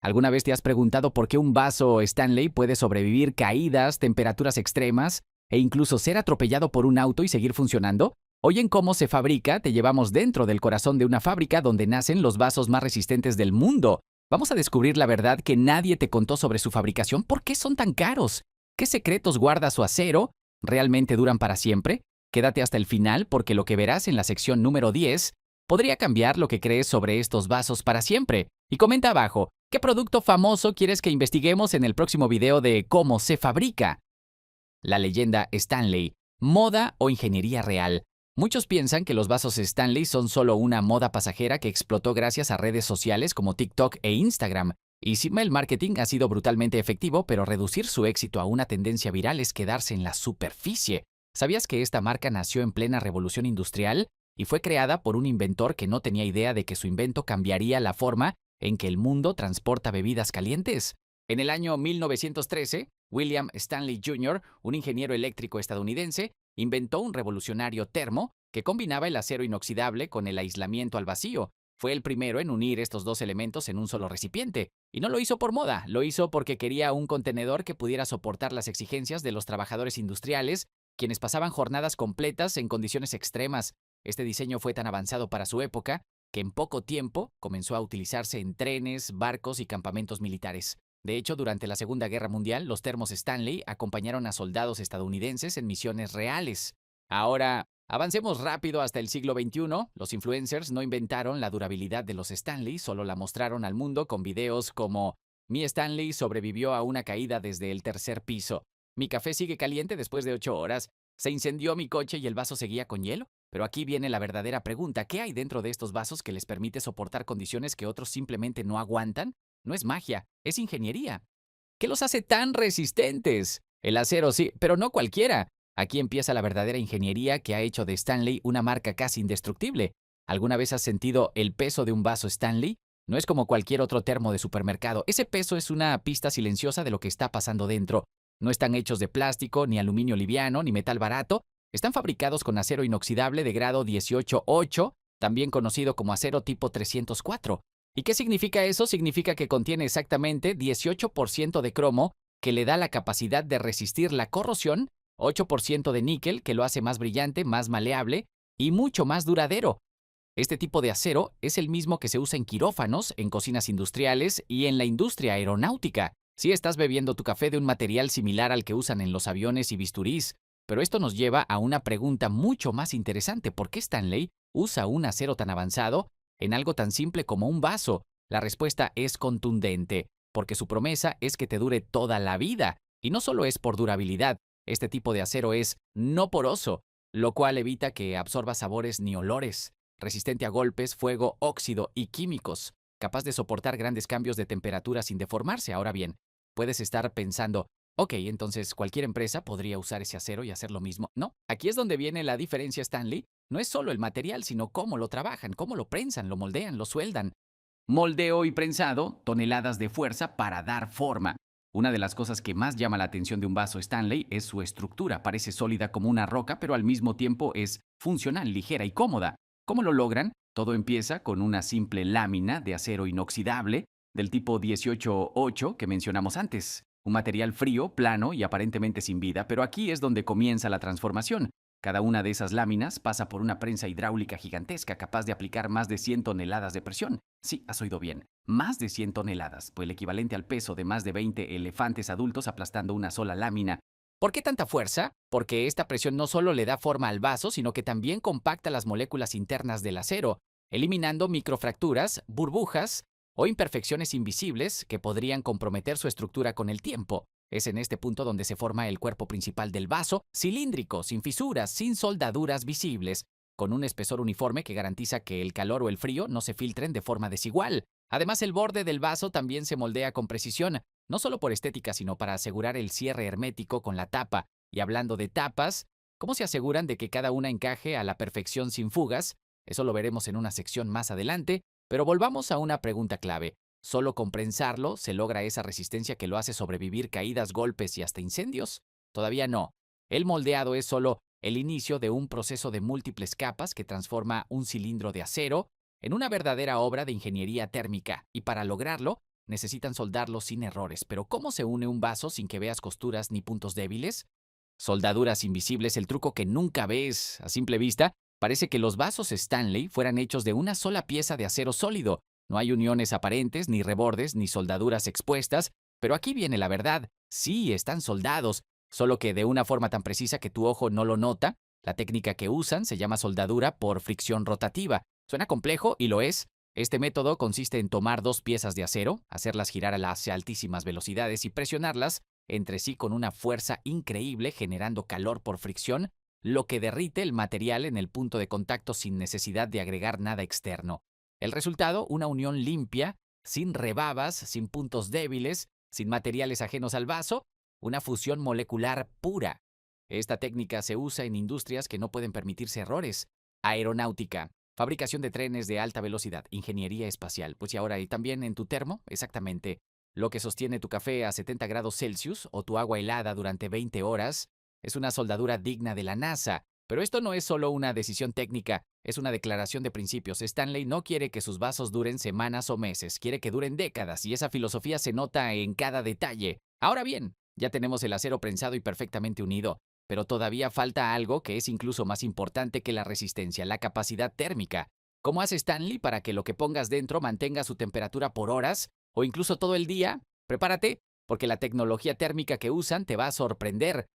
¿Alguna vez te has preguntado por qué un vaso Stanley puede sobrevivir caídas, temperaturas extremas e incluso ser atropellado por un auto y seguir funcionando? Hoy en Cómo se fabrica te llevamos dentro del corazón de una fábrica donde nacen los vasos más resistentes del mundo. Vamos a descubrir la verdad que nadie te contó sobre su fabricación. ¿Por qué son tan caros? ¿Qué secretos guarda su acero? ¿Realmente duran para siempre? Quédate hasta el final porque lo que verás en la sección número 10 podría cambiar lo que crees sobre estos vasos para siempre. Y comenta abajo, ¿qué producto famoso quieres que investiguemos en el próximo video de Cómo se fabrica? La leyenda Stanley, moda o ingeniería real. Muchos piensan que los vasos Stanley son solo una moda pasajera que explotó gracias a redes sociales como TikTok e Instagram. Y sí, el marketing ha sido brutalmente efectivo, pero reducir su éxito a una tendencia viral es quedarse en la superficie. ¿Sabías que esta marca nació en plena revolución industrial y fue creada por un inventor que no tenía idea de que su invento cambiaría la forma en que el mundo transporta bebidas calientes? En el año 1913, William Stanley Jr., un ingeniero eléctrico estadounidense, inventó un revolucionario termo que combinaba el acero inoxidable con el aislamiento al vacío. Fue el primero en unir estos dos elementos en un solo recipiente. Y no lo hizo por moda, lo hizo porque quería un contenedor que pudiera soportar las exigencias de los trabajadores industriales, quienes pasaban jornadas completas en condiciones extremas. Este diseño fue tan avanzado para su época que en poco tiempo comenzó a utilizarse en trenes, barcos y campamentos militares. De hecho, durante la Segunda Guerra Mundial, los termos Stanley acompañaron a soldados estadounidenses en misiones reales. Ahora, avancemos rápido hasta el siglo XXI. Los influencers no inventaron la durabilidad de los Stanley, solo la mostraron al mundo con videos como "Mi Stanley sobrevivió a una caída desde el tercer piso", "Mi café sigue caliente después de 8 horas", "Se incendió mi coche y el vaso seguía con hielo". Pero aquí viene la verdadera pregunta: ¿qué hay dentro de estos vasos que les permite soportar condiciones que otros simplemente no aguantan? No es magia, es ingeniería. ¿Qué los hace tan resistentes? El acero sí, pero no cualquiera. Aquí empieza la verdadera ingeniería que ha hecho de Stanley una marca casi indestructible. ¿Alguna vez has sentido el peso de un vaso Stanley? No es como cualquier otro termo de supermercado. Ese peso es una pista silenciosa de lo que está pasando dentro. No están hechos de plástico, ni aluminio liviano, ni metal barato. Están fabricados con acero inoxidable de grado 18.8, también conocido como acero tipo 304. ¿Y qué significa eso? Significa que contiene exactamente 18% de cromo, que le da la capacidad de resistir la corrosión, 8% de níquel, que lo hace más brillante, más maleable y mucho más duradero. Este tipo de acero es el mismo que se usa en quirófanos, en cocinas industriales y en la industria aeronáutica. Sí, estás bebiendo tu café de un material similar al que usan en los aviones y bisturís, pero esto nos lleva a una pregunta mucho más interesante. ¿Por qué Stanley usa un acero tan avanzado en algo tan simple como un vaso? La respuesta es contundente, porque su promesa es que te dure toda la vida. Y no solo es por durabilidad, este tipo de acero es no poroso, lo cual evita que absorba sabores ni olores, resistente a golpes, fuego, óxido y químicos, capaz de soportar grandes cambios de temperatura sin deformarse. Ahora bien, puedes estar pensando, ok, entonces cualquier empresa podría usar ese acero y hacer lo mismo. No, aquí es donde viene la diferencia, Stanley. No es solo el material, sino cómo lo trabajan, cómo lo prensan, lo moldean, lo sueldan. Moldeo y prensado, toneladas de fuerza para dar forma. Una de las cosas que más llama la atención de un vaso Stanley es su estructura. Parece sólida como una roca, pero al mismo tiempo es funcional, ligera y cómoda. ¿Cómo lo logran? Todo empieza con una simple lámina de acero inoxidable del tipo 18.8 que mencionamos antes. Un material frío, plano y aparentemente sin vida, pero aquí es donde comienza la transformación. Cada una de esas láminas pasa por una prensa hidráulica gigantesca capaz de aplicar más de 100 toneladas de presión. Sí, has oído bien, más de 100 toneladas, pues el equivalente al peso de más de 20 elefantes adultos aplastando una sola lámina. ¿Por qué tanta fuerza? Porque esta presión no solo le da forma al vaso, sino que también compacta las moléculas internas del acero, eliminando microfracturas, burbujas o imperfecciones invisibles que podrían comprometer su estructura con el tiempo. Es en este punto donde se forma el cuerpo principal del vaso, cilíndrico, sin fisuras, sin soldaduras visibles, con un espesor uniforme que garantiza que el calor o el frío no se filtren de forma desigual. Además, el borde del vaso también se moldea con precisión, no solo por estética, sino para asegurar el cierre hermético con la tapa. Y hablando de tapas, ¿cómo se aseguran de que cada una encaje a la perfección sin fugas? Eso lo veremos en una sección más adelante, pero volvamos a una pregunta clave. ¿Solo con prensarlo se logra esa resistencia que lo hace sobrevivir caídas, golpes y hasta incendios? Todavía no. El moldeado es solo el inicio de un proceso de múltiples capas que transforma un cilindro de acero en una verdadera obra de ingeniería térmica, y para lograrlo necesitan soldarlo sin errores. Pero ¿cómo se une un vaso sin que veas costuras ni puntos débiles? Soldaduras invisibles, el truco que nunca ves a simple vista. Parece que los vasos Stanley fueran hechos de una sola pieza de acero sólido. No hay uniones aparentes, ni rebordes, ni soldaduras expuestas. Pero aquí viene la verdad. Sí, están soldados, solo que de una forma tan precisa que tu ojo no lo nota. La técnica que usan se llama soldadura por fricción rotativa. Suena complejo y lo es. Este método consiste en tomar dos piezas de acero, hacerlas girar a las altísimas velocidades y presionarlas entre sí con una fuerza increíble, generando calor por fricción, lo que derrite el material en el punto de contacto sin necesidad de agregar nada externo. El resultado, una unión limpia, sin rebabas, sin puntos débiles, sin materiales ajenos al vaso, una fusión molecular pura. Esta técnica se usa en industrias que no pueden permitirse errores. Aeronáutica, fabricación de trenes de alta velocidad, ingeniería espacial. Pues y ahora, y también en tu termo, exactamente. Lo que sostiene tu café a 70 grados Celsius o tu agua helada durante 20 horas es una soldadura digna de la NASA. Pero esto no es solo una decisión técnica, es una declaración de principios. Stanley no quiere que sus vasos duren semanas o meses, quiere que duren décadas, y esa filosofía se nota en cada detalle. Ahora bien, ya tenemos el acero prensado y perfectamente unido, pero todavía falta algo que es incluso más importante que la resistencia, la capacidad térmica. ¿Cómo hace Stanley para que lo que pongas dentro mantenga su temperatura por horas o incluso todo el día? Prepárate, porque la tecnología térmica que usan te va a sorprender.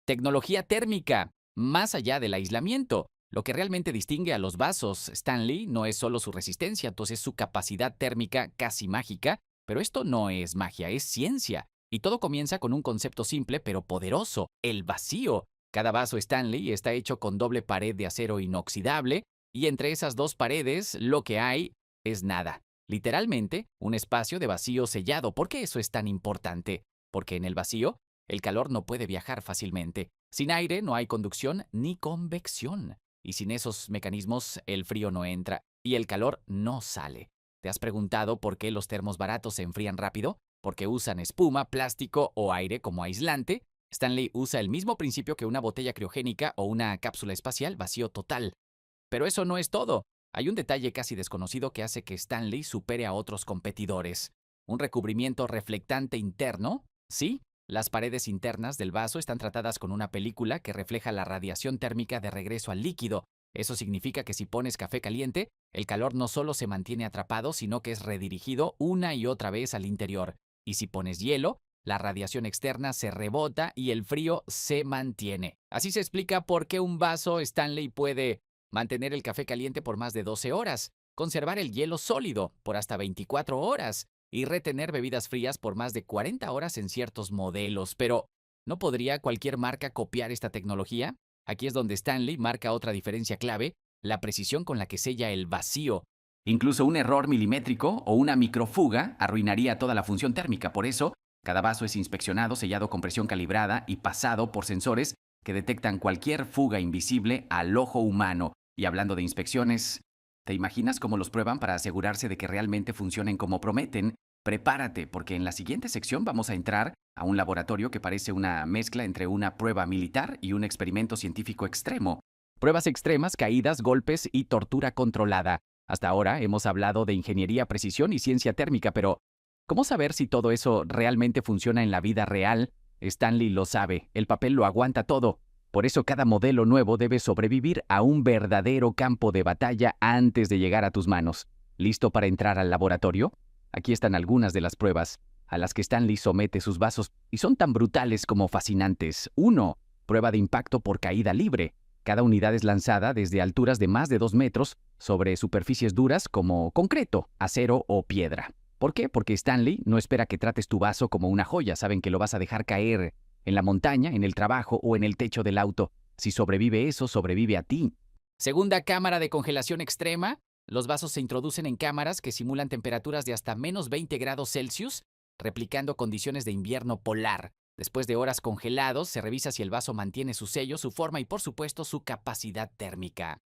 Tecnología térmica, más allá del aislamiento. Lo que realmente distingue a los vasos Stanley no es solo su resistencia, entonces su capacidad térmica casi mágica, pero esto no es magia, es ciencia. Y todo comienza con un concepto simple pero poderoso, el vacío. Cada vaso Stanley está hecho con doble pared de acero inoxidable, y entre esas dos paredes lo que hay es nada. Literalmente, un espacio de vacío sellado. ¿Por qué eso es tan importante? Porque en el vacío, el calor no puede viajar fácilmente. Sin aire no hay conducción ni convección. Y sin esos mecanismos, el frío no entra y el calor no sale. ¿Te has preguntado por qué los termos baratos se enfrían rápido? Porque usan espuma, plástico o aire como aislante. Stanley usa el mismo principio que una botella criogénica o una cápsula espacial, vacío total. Pero eso no es todo. Hay un detalle casi desconocido que hace que Stanley supere a otros competidores. Un recubrimiento reflectante interno. Sí, las paredes internas del vaso están tratadas con una película que refleja la radiación térmica de regreso al líquido. Eso significa que si pones café caliente, el calor no solo se mantiene atrapado, sino que es redirigido una y otra vez al interior. Y si pones hielo, la radiación externa se rebota y el frío se mantiene. Así se explica por qué un vaso Stanley puede mantener el café caliente por más de 12 horas, conservar el hielo sólido por hasta 24 horas y retener bebidas frías por más de 40 horas en ciertos modelos. Pero, ¿no podría cualquier marca copiar esta tecnología? Aquí es donde Stanley marca otra diferencia clave, la precisión con la que sella el vacío. Incluso un error milimétrico o una microfuga arruinaría toda la función térmica. Por eso, cada vaso es inspeccionado, sellado con presión calibrada y pasado por sensores que detectan cualquier fuga invisible al ojo humano. Y hablando de inspecciones, ¿te imaginas cómo los prueban para asegurarse de que realmente funcionen como prometen? Prepárate, porque en la siguiente sección vamos a entrar a un laboratorio que parece una mezcla entre una prueba militar y un experimento científico extremo. Pruebas extremas, caídas, golpes y tortura controlada. Hasta ahora hemos hablado de ingeniería, precisión y ciencia térmica, pero ¿cómo saber si todo eso realmente funciona en la vida real? Stanley lo sabe, el papel lo aguanta todo. Por eso cada modelo nuevo debe sobrevivir a un verdadero campo de batalla antes de llegar a tus manos. ¿Listo para entrar al laboratorio? Aquí están algunas de las pruebas a las que Stanley somete sus vasos y son tan brutales como fascinantes. 1. Prueba de impacto por caída libre. Cada unidad es lanzada desde alturas de más de 2 metros sobre superficies duras como concreto, acero o piedra. ¿Por qué? Porque Stanley no espera que trates tu vaso como una joya. Saben que lo vas a dejar caer en la montaña, en el trabajo o en el techo del auto. Si sobrevive eso, sobrevive a ti. Segunda cámara de congelación extrema. Los vasos se introducen en cámaras que simulan temperaturas de hasta menos 20 grados Celsius, replicando condiciones de invierno polar. Después de horas congelados, se revisa si el vaso mantiene su sello, su forma y, por supuesto, su capacidad térmica.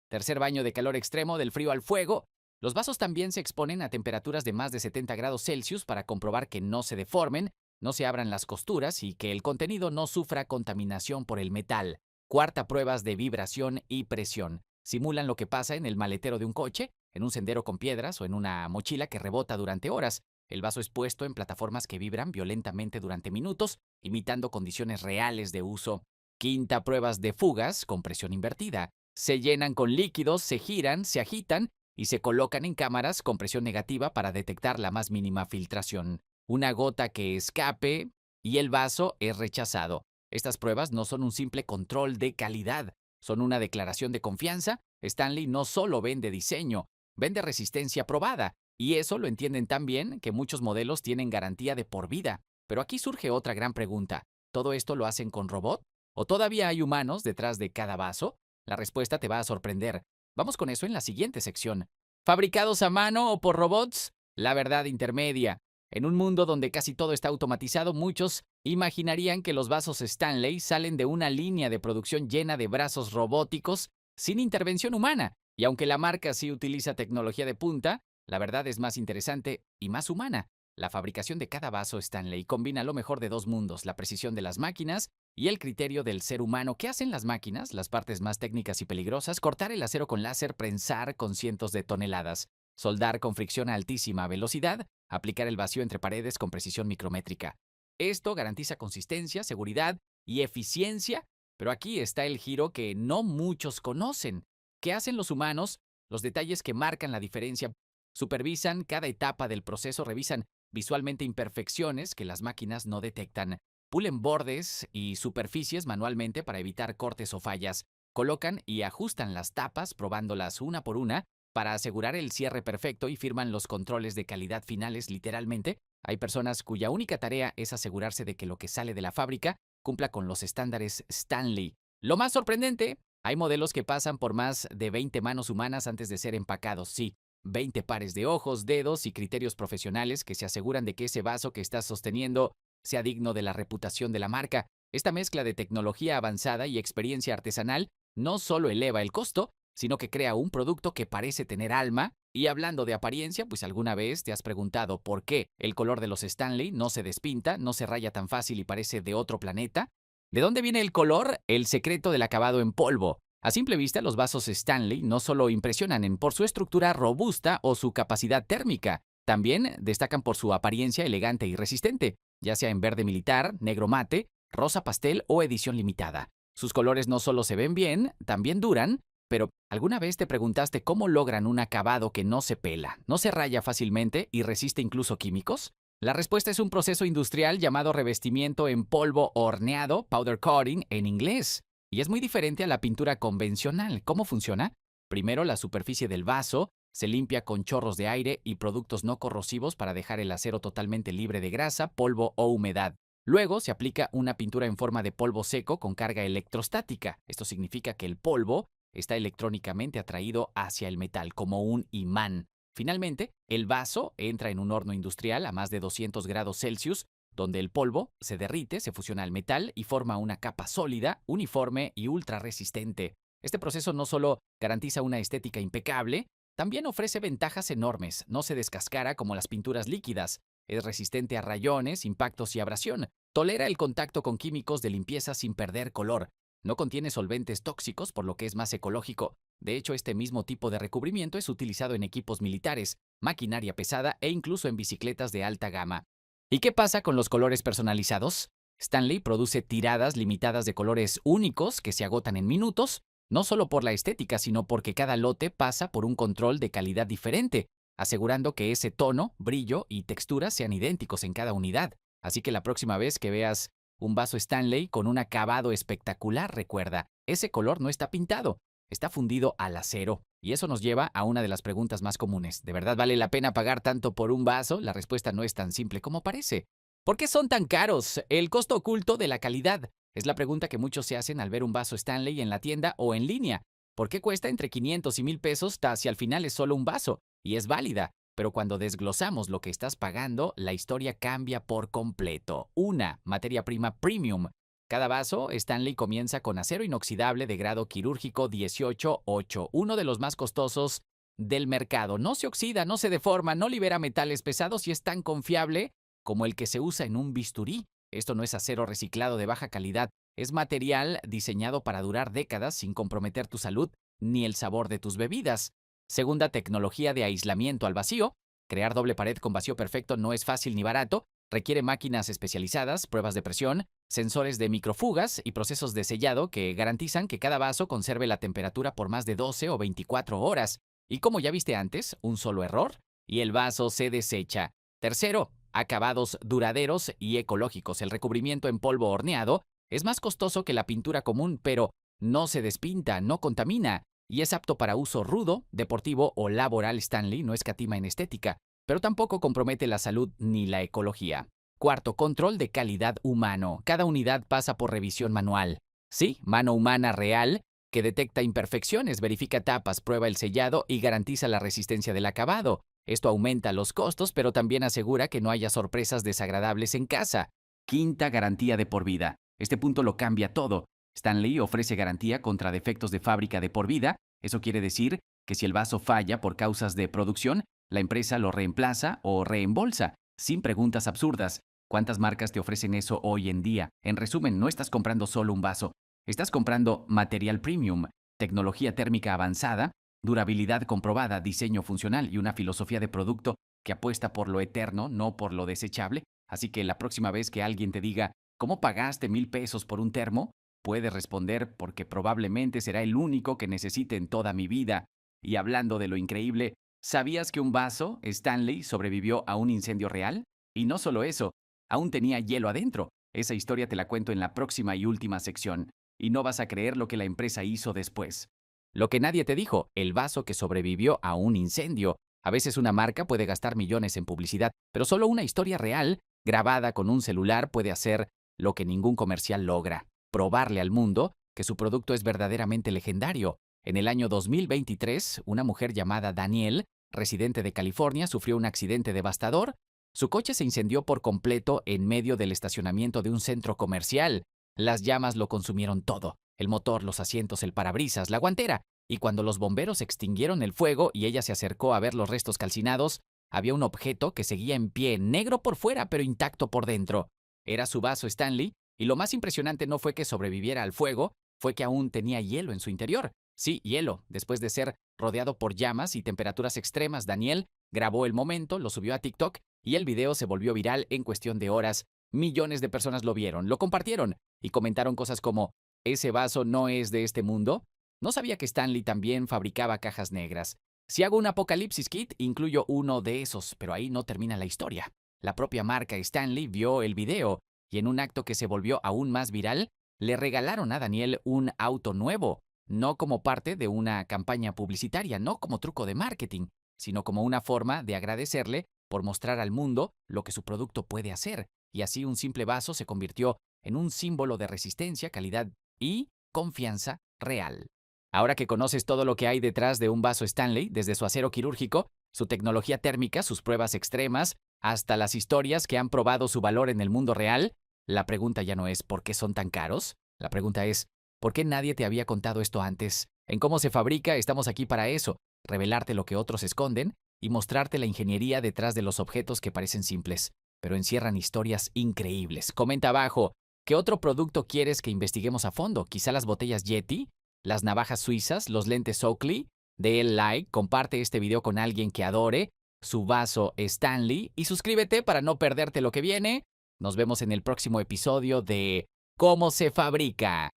Tercer baño de calor extremo, del frío al fuego. Los vasos también se exponen a temperaturas de más de 70 grados Celsius para comprobar que no se deformen, no se abran las costuras y que el contenido no sufra contaminación por el metal. Cuarta, pruebas de vibración y presión. Simulan lo que pasa en el maletero de un coche, en un sendero con piedras o en una mochila que rebota durante horas. El vaso es puesto en plataformas que vibran violentamente durante minutos, imitando condiciones reales de uso. Quinta, pruebas de fugas con presión invertida. Se llenan con líquidos, se giran, se agitan y se colocan en cámaras con presión negativa para detectar la más mínima filtración. Una gota que escape y el vaso es rechazado. Estas pruebas no son un simple control de calidad, son una declaración de confianza. Stanley no solo vende diseño, vende resistencia probada, y eso lo entienden tan bien que muchos modelos tienen garantía de por vida. Pero aquí surge otra gran pregunta. ¿Todo esto lo hacen con robot? ¿O todavía hay humanos detrás de cada vaso? La respuesta te va a sorprender. Vamos con eso en la siguiente sección. ¿Fabricados a mano o por robots? La verdad intermedia. En un mundo donde casi todo está automatizado, muchos imaginarían que los vasos Stanley salen de una línea de producción llena de brazos robóticos sin intervención humana. Y aunque la marca sí utiliza tecnología de punta, la verdad es más interesante y más humana. La fabricación de cada vaso Stanley combina lo mejor de dos mundos, la precisión de las máquinas y el criterio del ser humano. ¿Qué hacen las máquinas? Las partes más técnicas y peligrosas: cortar el acero con láser, prensar con cientos de toneladas, soldar con fricción a altísima velocidad, aplicar el vacío entre paredes con precisión micrométrica. Esto garantiza consistencia, seguridad y eficiencia, pero aquí está el giro que no muchos conocen. ¿Qué hacen los humanos? Los detalles que marcan la diferencia. Supervisan cada etapa del proceso, revisan visualmente imperfecciones que las máquinas no detectan, pulen bordes y superficies manualmente para evitar cortes o fallas, colocan y ajustan las tapas probándolas una por una para asegurar el cierre perfecto y firman los controles de calidad finales literalmente. Hay personas cuya única tarea es asegurarse de que lo que sale de la fábrica cumpla con los estándares Stanley. Lo más sorprendente, hay modelos que pasan por más de 20 manos humanas antes de ser empacados, sí. 20 pares de ojos, dedos y criterios profesionales que se aseguran de que ese vaso que estás sosteniendo sea digno de la reputación de la marca. Esta mezcla de tecnología avanzada y experiencia artesanal no solo eleva el costo, sino que crea un producto que parece tener alma. Y hablando de apariencia, pues alguna vez te has preguntado por qué el color de los Stanley no se despinta, no se raya tan fácil y parece de otro planeta. ¿De dónde viene el color? El secreto del acabado en polvo. A simple vista, los vasos Stanley no solo impresionan por su estructura robusta o su capacidad térmica, también destacan por su apariencia elegante y resistente, ya sea en verde militar, negro mate, rosa pastel o edición limitada. Sus colores no solo se ven bien, también duran. Pero, ¿alguna vez te preguntaste cómo logran un acabado que no se pela, no se raya fácilmente y resiste incluso químicos? La respuesta es un proceso industrial llamado revestimiento en polvo horneado, powder coating en inglés. Y es muy diferente a la pintura convencional. ¿Cómo funciona? Primero, la superficie del vaso se limpia con chorros de aire y productos no corrosivos para dejar el acero totalmente libre de grasa, polvo o humedad. Luego se aplica una pintura en forma de polvo seco con carga electrostática. Esto significa que el polvo está electrónicamente atraído hacia el metal como un imán. Finalmente, el vaso entra en un horno industrial a más de 200 grados Celsius, donde el polvo se derrite, se fusiona al metal y forma una capa sólida, uniforme y ultra resistente. Este proceso no solo garantiza una estética impecable, también ofrece ventajas enormes. No se descascara como las pinturas líquidas, es resistente a rayones, impactos y abrasión, tolera el contacto con químicos de limpieza sin perder color. No contiene solventes tóxicos, por lo que es más ecológico. De hecho, este mismo tipo de recubrimiento es utilizado en equipos militares, maquinaria pesada e incluso en bicicletas de alta gama. ¿Y qué pasa con los colores personalizados? Stanley produce tiradas limitadas de colores únicos que se agotan en minutos, no solo por la estética, sino porque cada lote pasa por un control de calidad diferente, asegurando que ese tono, brillo y textura sean idénticos en cada unidad. Así que la próxima vez que veas un vaso Stanley con un acabado espectacular, recuerda, ese color no está pintado, está fundido al acero. Y eso nos lleva a una de las preguntas más comunes. ¿De verdad vale la pena pagar tanto por un vaso? La respuesta no es tan simple como parece. ¿Por qué son tan caros? El costo oculto de la calidad es la pregunta que muchos se hacen al ver un vaso Stanley en la tienda o en línea. ¿Por qué cuesta entre 500 y 1000 pesos si al final es solo un vaso? Y es válida. Pero cuando desglosamos lo que estás pagando, la historia cambia por completo. Una, materia prima premium. Cada vaso Stanley comienza con acero inoxidable de grado quirúrgico 18-8, uno de los más costosos del mercado. No se oxida, no se deforma, no libera metales pesados y es tan confiable como el que se usa en un bisturí. Esto no es acero reciclado de baja calidad, es material diseñado para durar décadas sin comprometer tu salud ni el sabor de tus bebidas. Segunda, tecnología de aislamiento al vacío. Crear doble pared con vacío perfecto no es fácil ni barato, requiere máquinas especializadas, pruebas de presión, sensores de microfugas y procesos de sellado que garantizan que cada vaso conserve la temperatura por más de 12 o 24 horas. Y como ya viste antes, un solo error y el vaso se desecha. Tercero, acabados duraderos y ecológicos. El recubrimiento en polvo horneado es más costoso que la pintura común, pero no se despinta, no contamina y es apto para uso rudo, deportivo o laboral. Stanley no escatima en estética, pero tampoco compromete la salud ni la ecología. Cuarto, control de calidad humano. Cada unidad pasa por revisión manual. Sí, mano humana real, que detecta imperfecciones, verifica tapas, prueba el sellado y garantiza la resistencia del acabado. Esto aumenta los costos, pero también asegura que no haya sorpresas desagradables en casa. Quinta, garantía de por vida. Este punto lo cambia todo. Stanley ofrece garantía contra defectos de fábrica de por vida. Eso quiere decir que si el vaso falla por causas de producción, la empresa lo reemplaza o reembolsa, sin preguntas absurdas. ¿Cuántas marcas te ofrecen eso hoy en día? En resumen, no estás comprando solo un vaso, estás comprando material premium, tecnología térmica avanzada, durabilidad comprobada, diseño funcional y una filosofía de producto que apuesta por lo eterno, no por lo desechable. Así que la próxima vez que alguien te diga, ¿cómo pagaste 1,000 pesos por un termo? Puedes responder, porque probablemente será el único que necesite en toda mi vida. Y hablando de lo increíble, ¿sabías que un vaso Stanley sobrevivió a un incendio real? Y no solo eso, aún tenía hielo adentro. Esa historia te la cuento en la próxima y última sección. Y no vas a creer lo que la empresa hizo después. Lo que nadie te dijo, el vaso que sobrevivió a un incendio. A veces una marca puede gastar millones en publicidad, pero solo una historia real, grabada con un celular, puede hacer lo que ningún comercial logra: probarle al mundo que su producto es verdaderamente legendario. En el año 2023, una mujer llamada Danielle, residente de California, sufrió un accidente devastador. Su coche se incendió por completo en medio del estacionamiento de un centro comercial. Las llamas lo consumieron todo: el motor, los asientos, el parabrisas, la guantera. Y cuando los bomberos extinguieron el fuego y ella se acercó a ver los restos calcinados, había un objeto que seguía en pie, negro por fuera pero intacto por dentro. Era su vaso Stanley, y lo más impresionante no fue que sobreviviera al fuego, fue que aún tenía hielo en su interior. Sí, hielo. Después de ser rodeado por llamas y temperaturas extremas, Daniel grabó el momento, lo subió a TikTok y el video se volvió viral en cuestión de horas. Millones de personas lo vieron, lo compartieron y comentaron cosas como: ¿ese vaso no es de este mundo? No sabía que Stanley también fabricaba cajas negras. Si hago un Apocalipsis Kit, incluyo uno de esos, pero ahí no termina la historia. La propia marca Stanley vio el video y, en un acto que se volvió aún más viral, le regalaron a Daniel un auto nuevo, no como parte de una campaña publicitaria, no como truco de marketing, sino como una forma de agradecerle por mostrar al mundo lo que su producto puede hacer. Y así un simple vaso se convirtió en un símbolo de resistencia, calidad y confianza real. Ahora que conoces todo lo que hay detrás de un vaso Stanley, desde su acero quirúrgico, su tecnología térmica, sus pruebas extremas, hasta las historias que han probado su valor en el mundo real, la pregunta ya no es ¿por qué son tan caros? La pregunta es ¿por qué nadie te había contado esto antes? En Cómo se fabrica estamos aquí para eso: revelarte lo que otros esconden y mostrarte la ingeniería detrás de los objetos que parecen simples, pero encierran historias increíbles. Comenta abajo, ¿qué otro producto quieres que investiguemos a fondo? ¿Quizá las botellas Yeti? ¿Las navajas suizas? ¿Los lentes Oakley? De el like, comparte este video con alguien que adore su vaso Stanley y suscríbete para no perderte lo que viene. Nos vemos en el próximo episodio de Cómo se fabrica.